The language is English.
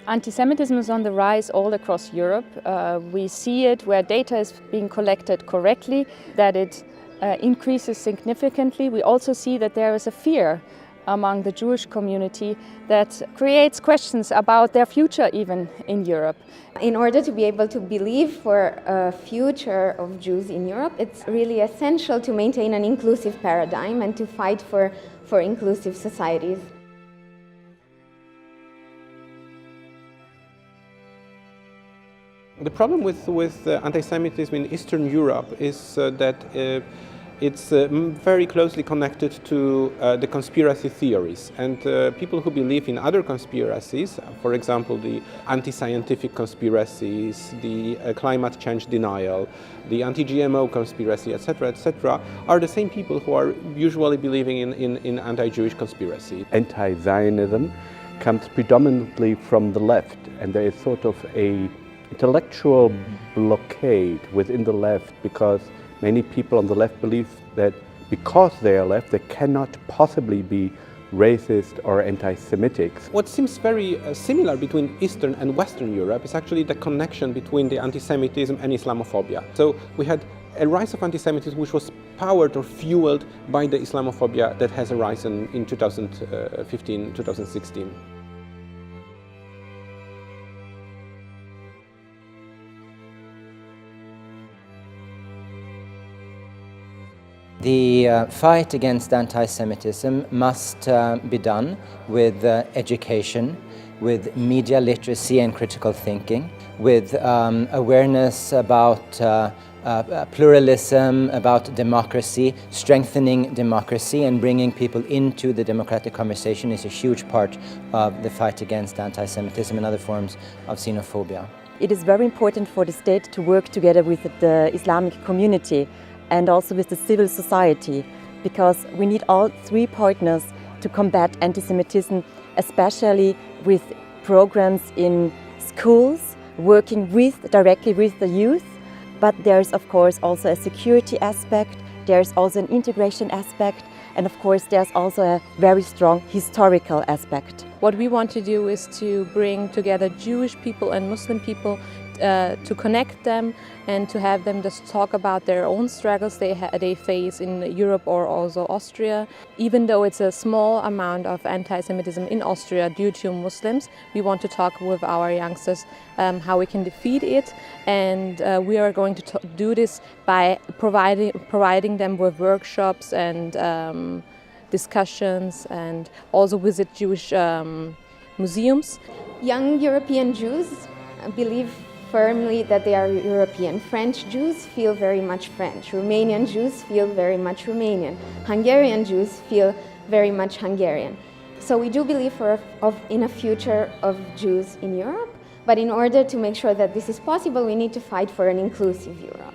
Antisemitism is on the rise all across Europe. We see it where data is being collected correctly, that it increases significantly. We also see that there is a fear among the Jewish community that creates questions about their future even in Europe. In order to be able to believe for a future of Jews in Europe, it's really essential to maintain an inclusive paradigm and to fight for inclusive societies. The problem with anti-Semitism in Eastern Europe is that it's very closely connected to the conspiracy theories, and people who believe in other conspiracies, for example the anti-scientific conspiracies, the climate change denial, the anti-GMO conspiracy, etc., are the same people who are usually believing in anti-Jewish conspiracy. Anti-Zionism comes predominantly from the left, and there is sort of a intellectual blockade within the left, because many people on the left believe that because they are left, they cannot possibly be racist or anti-Semitic. What seems very similar between Eastern and Western Europe is actually the connection between the anti-Semitism and Islamophobia. So we had a rise of anti-Semitism which was powered or fueled by the Islamophobia that has arisen in 2015, 2016. The fight against anti-Semitism must be done with education, with media literacy and critical thinking, with awareness about pluralism, about democracy. Strengthening democracy and bringing people into the democratic conversation is a huge part of the fight against anti-Semitism and other forms of xenophobia. It is very important for the state to work together with the Islamic community and also with the civil society, because we need all three partners to combat anti-Semitism, especially with programs in schools, working directly with the youth. But there's of course also a security aspect, there's also an integration aspect, and of course there's also a very strong historical aspect. What we want to do is to bring together Jewish people and Muslim people to connect them and to have them just talk about their own struggles they face in Europe or also Austria. Even though it's a small amount of anti-Semitism in Austria due to Muslims, we want to talk with our youngsters how we can defeat it, and we are going to do this by providing them with workshops and discussions, and also visit Jewish museums. Young European Jews believe firmly that they are European. French Jews feel very much French. Romanian Jews feel very much Romanian. Hungarian Jews feel very much Hungarian. So we do believe in a future of Jews in Europe, but in order to make sure that this is possible, we need to fight for an inclusive Europe.